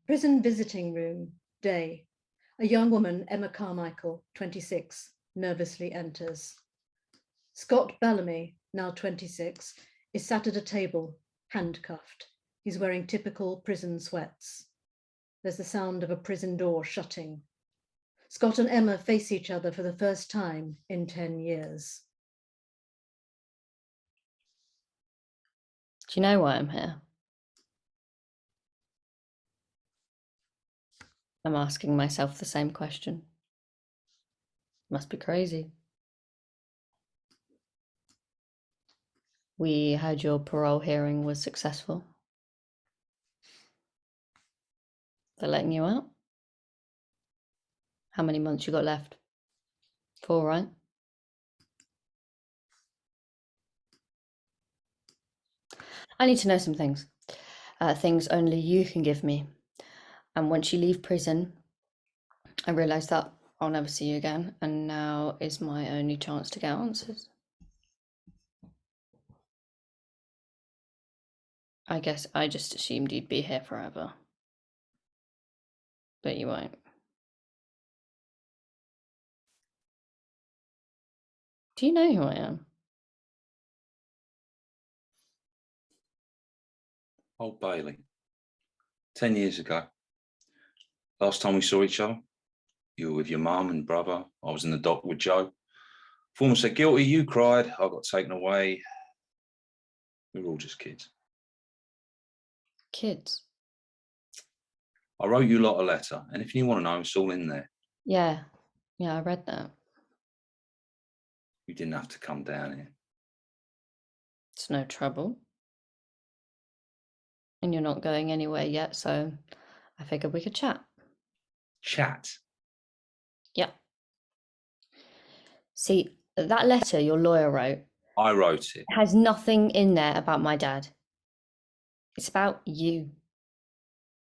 Prison visiting room, day. A young woman, Emma Carmichael, 26, nervously enters. Scott Bellamy, now 26, is sat at a table, handcuffed. He's wearing typical prison sweats. There's the sound of a prison door shutting. Scott and Emma face each other for the first time in 10 years. Do you know why I'm here? I'm asking myself the same question. Must be crazy. We heard your parole hearing was successful. They're letting you out? How many months you got left? 4, right? I need to know some things. Things only you can give me. And once you leave prison, I realise that I'll never see you again, and now is my only chance to get answers. I guess I just assumed you'd be here forever. But you won't. Do you know who I am? Old Bailey. 10 years ago. Last time we saw each other, you were with your mum and brother. I was in the dock with Joe. Foreman said guilty, you cried, I got taken away. We were all just kids. Kids? I wrote you lot a letter, and if you want to know, it's all in there. Yeah, I read that. You didn't have to come down here. It's no trouble. And you're not going anywhere yet, so I figured we could chat. Chat? Yeah. See, that letter your lawyer wrote. I wrote it. Has nothing in there about my dad. It's about you.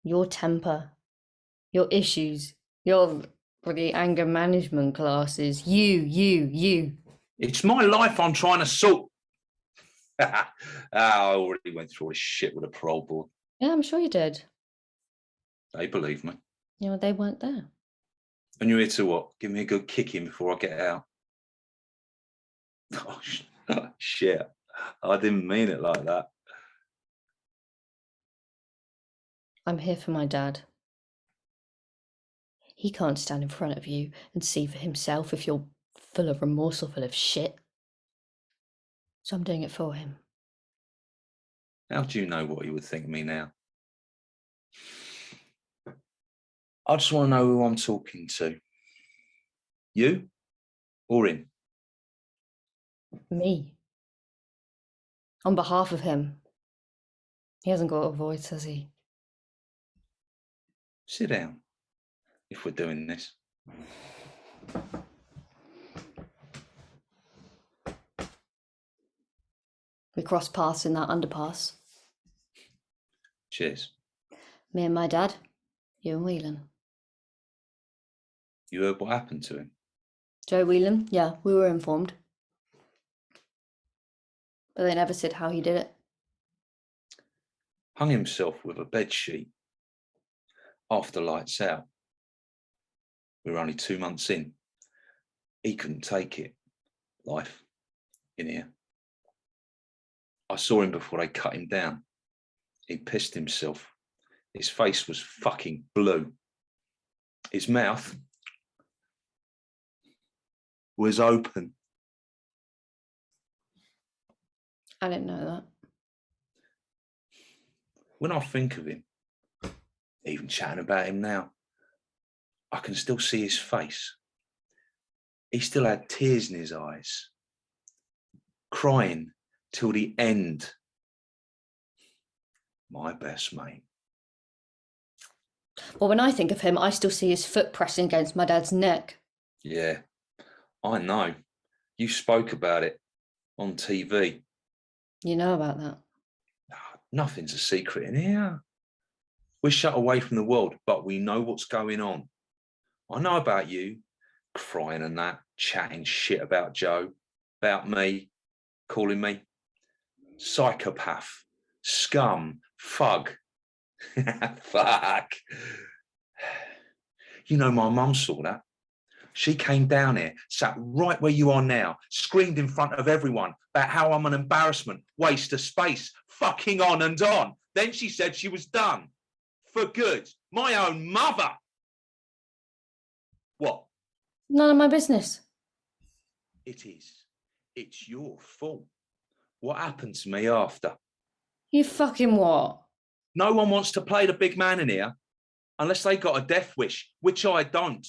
Your temper. Your issues. Your the anger management classes. You. It's my life I'm trying to sort. I already went through all this shit with a parole board. Yeah, I'm sure you did. They believe me. You know, they weren't there. And you're here to what? Give me a good kicking before I get out. Oh, shit. I didn't mean it like that. I'm here for my dad. He can't stand in front of you and see for himself if you're full of remorse or full of shit. So I'm doing it for him. How do you know what he would think of me now? I just want to know who I'm talking to. You or him? Me. On behalf of him. He hasn't got a voice, has he? Sit down, if we're doing this. We crossed paths in that underpass. Cheers. Me and my dad, you and Whelan. You heard what happened to him? Joe Whelan, yeah, we were informed. But they never said how he did it. Hung himself with a bedsheet. After lights out. We were only 2 months in. He couldn't take it. Life in here. I saw him before they cut him down. He pissed himself. His face was fucking blue. His mouth was open. I didn't know that. When I think of him, even chatting about him now, I can still see his face. He still had tears in his eyes, crying till the end. My best mate. Well, when I think of him, I still see his foot pressing against my dad's neck. Yeah, I know. You spoke about it on TV. You know about that? Nothing's a secret in here. We're shut away from the world, but we know what's going on. I know about you, crying and that, chatting shit about Joe, about me, calling me psychopath, scum, thug. Fuck. You know, my mum saw that. She came down here, sat right where you are now, screamed in front of everyone about how I'm an embarrassment, waste of space, fucking on and on. Then she said she was done. For good. My own mother. What? None of my business. It is. It's your fault. What happened to me after? You fucking what? No one wants to play the big man in here unless they got a death wish, which I don't.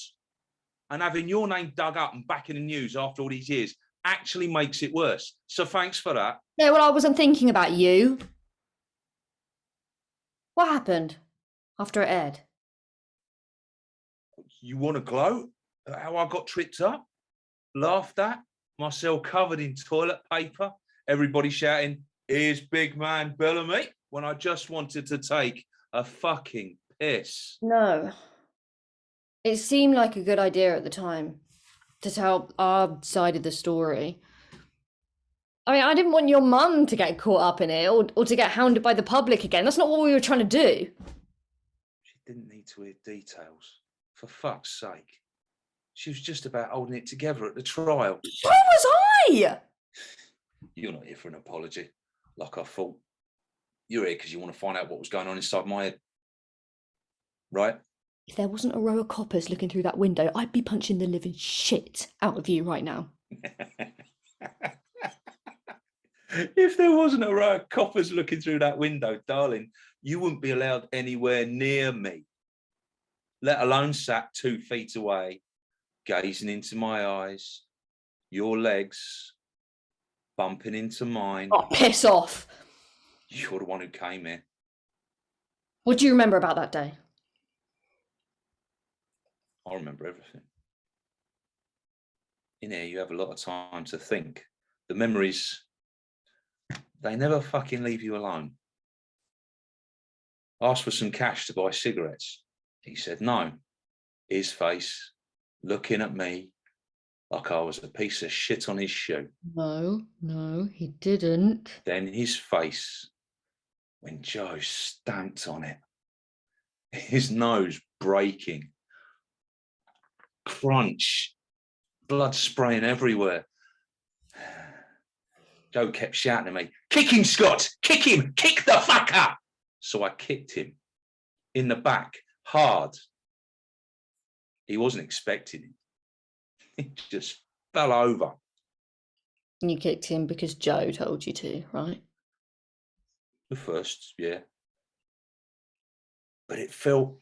And having your name dug up and back in the news after all these years actually makes it worse. So thanks for that. No, well, I wasn't thinking about you. What happened after it aired? You want to gloat at how I got tripped up, laughed at, myself covered in toilet paper, everybody shouting, "Here's big man Bellamy," when I just wanted to take a fucking piss. No. It seemed like a good idea at the time to tell our side of the story. I mean, I didn't want your mum to get caught up in it or to get hounded by the public again. That's not what we were trying to do. She didn't need to hear details. For fuck's sake. She was just about holding it together at the trial. So was I! You're not here for an apology, like I thought. You're here because you want to find out what was going on inside my head. Right? If there wasn't a row of coppers looking through that window, I'd be punching the living shit out of you right now. If there wasn't a row of coppers looking through that window, darling, you wouldn't be allowed anywhere near me, let alone sat 2 feet away, gazing into my eyes, your legs bumping into mine. Oh, piss off. You're the one who came here. What do you remember about that day? I remember everything. In here, you have a lot of time to think. The memories, they never fucking leave you alone. Asked for some cash to buy cigarettes. He said no. His face looking at me like I was a piece of shit on his shoe. No, he didn't. Then his face when Joe stamped on it. His nose breaking. Crunch. Blood spraying everywhere. Joe kept shouting at me, "Kick him, Scott! Kick him! Kick the fucker!" So I kicked him in the back, hard. He wasn't expecting it. He just fell over. And you kicked him because Joe told you to, right? The first, yeah. But it felt,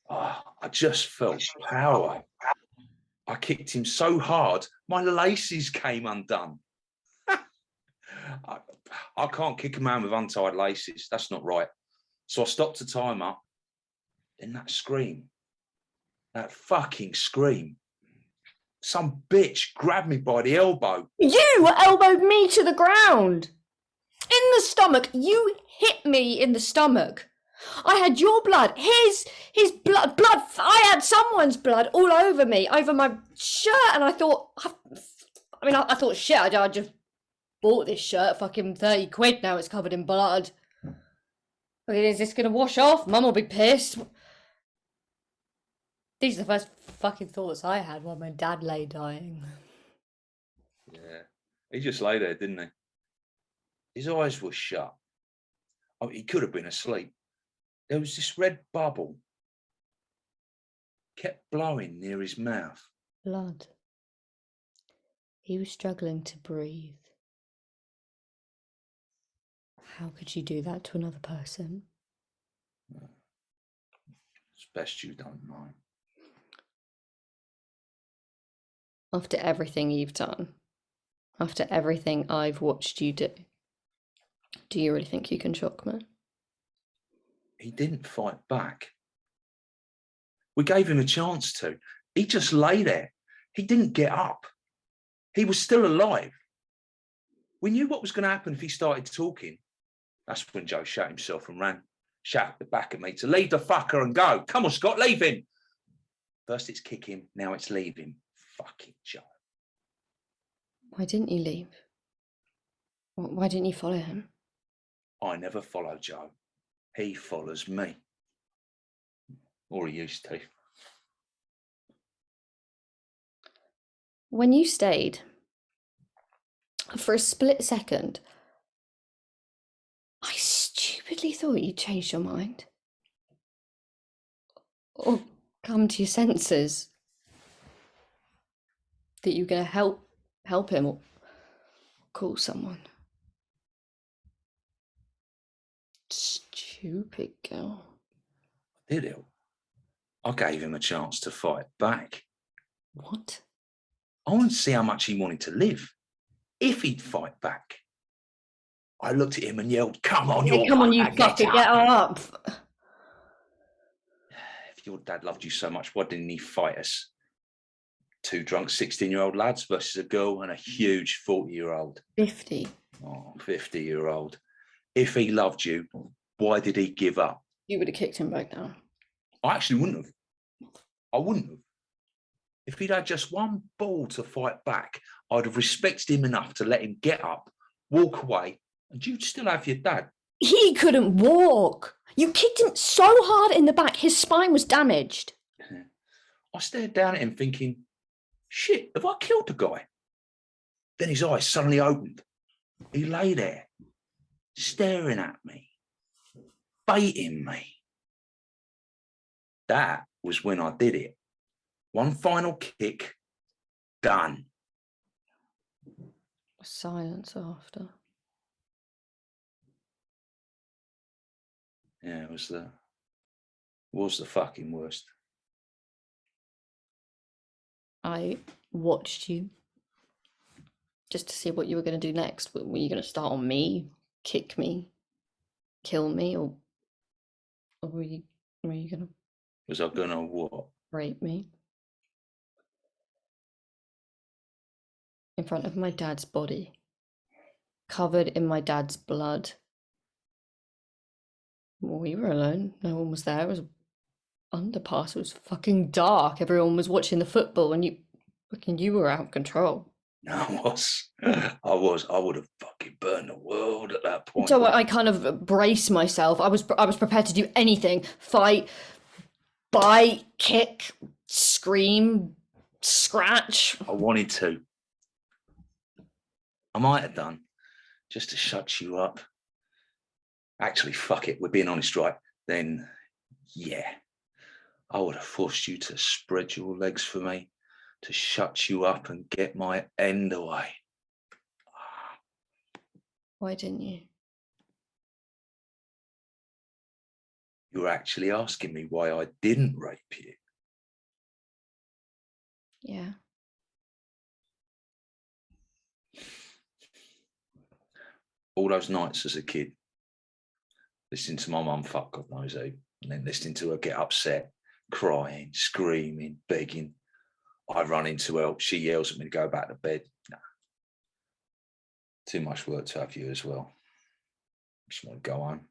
I just felt power. I kicked him so hard, my laces came undone. I can't kick a man with untied laces. That's not right. So I stopped the timer. Then that scream, that fucking scream. Some bitch grabbed me by the elbow. You elbowed me to the ground. In the stomach. You hit me in the stomach. I had your blood, his blood. I had someone's blood all over me, over my shirt, and I thought, I thought, shit, I just bought this shirt, fucking 30 quid, now it's covered in blood. Okay, is this gonna wash off? Mum will be pissed. These are the first fucking thoughts I had while my dad lay dying. Yeah, he just lay there, didn't he? His eyes were shut. Oh, he could have been asleep. There was this red bubble, kept blowing near his mouth. Blood. He was struggling to breathe. How could you do that to another person? It's best you don't know. After everything you've done, after everything I've watched you do you really think you can shock me? He didn't fight back. We gave him a chance to. He just lay there. He didn't get up. He was still alive. We knew what was going to happen if he started talking. That's when Joe shot himself and ran, shouted back at me to leave the fucker and go. Come on, Scott, leave him. First it's kick him, now it's leave him. Fucking Joe. Why didn't you leave? Why didn't you follow him? I never followed Joe. he follows me. Or he used to. When you stayed, for a split second, I stupidly thought you changed your mind. Or come to your senses. That you're going to help him or call someone. Stupid girl. Did it? I gave him a chance to fight back. What? I wanted to see how much he wanted to live. If he'd fight back. I looked at him and yelled, "Come on, Hey, come on, you fucker, get up. If your dad loved you so much, why didn't he fight us? 2 drunk 16-year-old lads versus a girl and a huge 40-year-old. 50. Oh, 50-year-old. If he loved you, why did he give up? You would have kicked him back down. I actually wouldn't have. I wouldn't have. If he'd had just one ball to fight back, I'd have respected him enough to let him get up, walk away, and you'd still have your dad. He couldn't walk. You kicked him so hard in the back, his spine was damaged. I stared down at him thinking, shit, have I killed the guy? Then his eyes suddenly opened. He lay there, staring at me, baiting me. That was when I did it. One final kick, done. Silence after. Yeah, it was the fucking worst. I watched you just to see what you were going to do next. Were you going to start on me, kick me, kill me, or were you going to Was I going to what? rape me? In front of my dad's body, covered in my dad's blood. We were alone. No one was there. It was underpass. It was fucking dark. Everyone was watching the football, and you were out of control. No, I would have fucking burned the world at that point. So I kind of braced myself. I was prepared to do anything: fight, bite, kick, scream, scratch. I wanted to. I might have done, just to shut you up. Actually, fuck it, we're being honest, right? Then, yeah, I would have forced you to spread your legs for me, to shut you up and get my end away. Why didn't you? You were actually asking me why I didn't rape you. Yeah. All those nights as a kid, listening to my mum fuck God knows who, and then listening to her get upset, crying, screaming, begging. I run in to help. She yells at me to go back to bed. Nah. Too much work to have you as well. Just want to go home.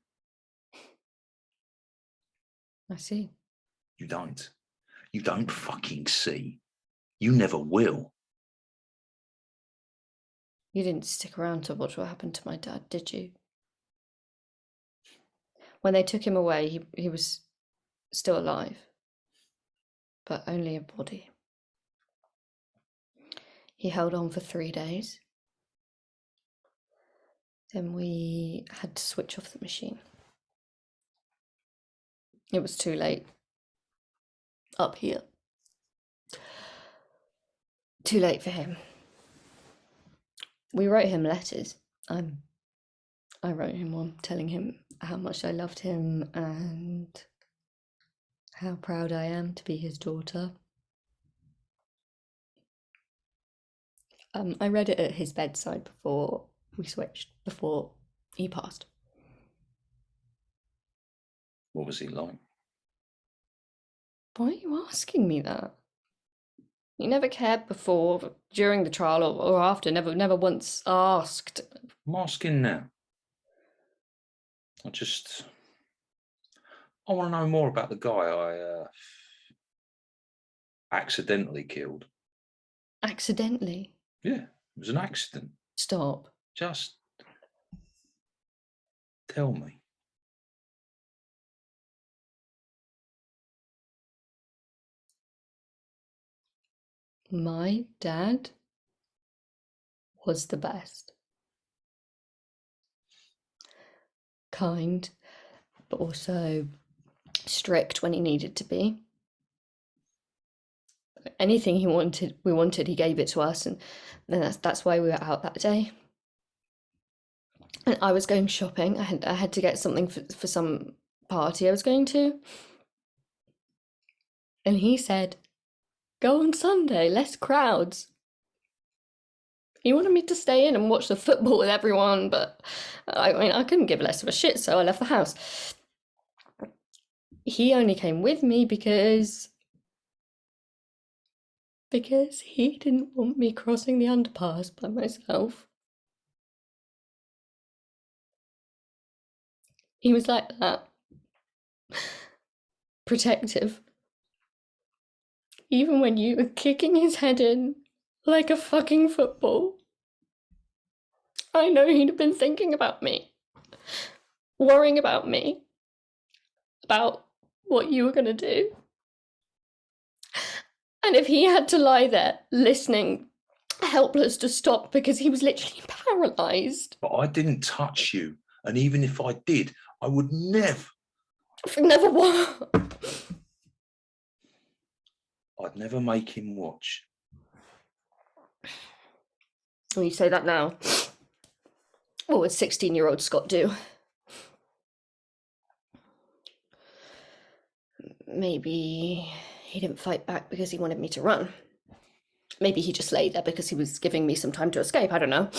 I see. You don't. You don't fucking see. You never will. You didn't stick around to watch what happened to my dad, did you? When they took him away, he was still alive, but only a body. He held on for 3 days. Then we had to switch off the machine. It was too late. Up here. Too late for him. We wrote him letters. I wrote him one telling him how much I loved him and how proud I am to be his daughter. I read it at his bedside before we switched, before he passed. What was he like? Why are you asking me that? You never cared before, during the trial or after, never once asked. I'm asking now. I want to know more about the guy I accidentally killed. Accidentally? Yeah, it was an accident. Stop. Just tell me. My dad was the best. Kind, but also strict when he needed to be. Anything we wanted, he gave it to us, and then that's why we were out that day. And I was going shopping. I had to get something for some party I was going to. And he said, "Go on Sunday, less crowds." He wanted me to stay in and watch the football with everyone, but I mean, I couldn't give less of a shit, so I left the house. He only came with me because he didn't want me crossing the underpass by myself. He was like that. Protective. Even when you were kicking his head in like a fucking football. I know he'd have been thinking about me. Worrying about me. About what you were going to do. And if he had to lie there, listening, helpless to stop because he was literally paralysed. But I didn't touch you. And even if I did, I would never. Never what? I'd never make him watch. Well, you say that now. What would 16-year-old Scott do? Maybe he didn't fight back because he wanted me to run. Maybe he just lay there because he was giving me some time to escape. I don't know.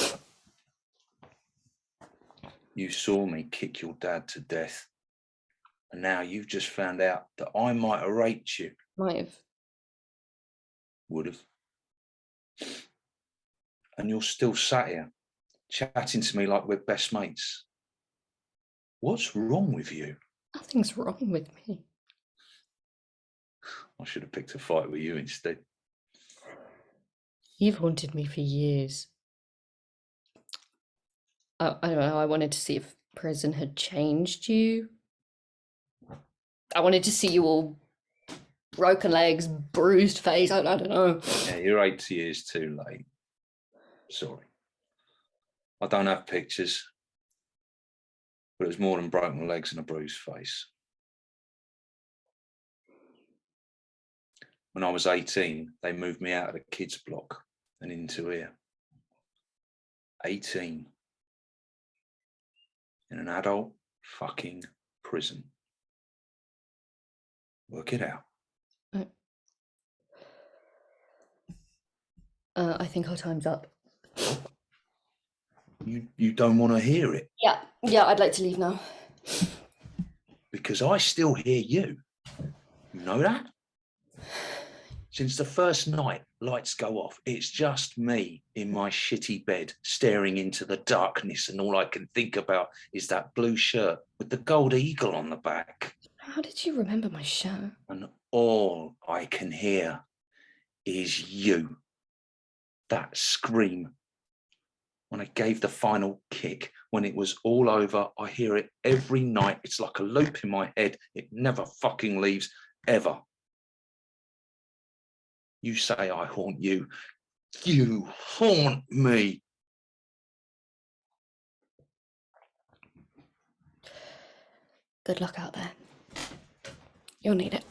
You saw me kick your dad to death. And now you've just found out that I might have raped you. Might have. Would have. And you're still sat here, chatting to me like we're best mates. What's wrong with you? Nothing's wrong with me. I should have picked a fight with you instead. You've haunted me for years. I don't know, I wanted to see if prison had changed you. I wanted to see you all broken legs, bruised face, I don't know. Yeah, you're 80 years too late. Sorry. I don't have pictures, but it was more than broken legs and a bruised face. When I was 18, they moved me out of the kids' block and into here. 18. In an adult fucking prison. Work it out. I think our time's up. You don't want to hear it? Yeah, I'd like to leave now. Because I still hear you. You know that? Since the first night lights go off, it's just me in my shitty bed staring into the darkness, and all I can think about is that blue shirt with the gold eagle on the back. How did you remember my shirt? And all I can hear is you. That scream. When I gave the final kick, when it was all over, I hear it every night. It's like a loop in my head. It never fucking leaves, ever. You say I haunt you. You haunt me. Good luck out there. You'll need it.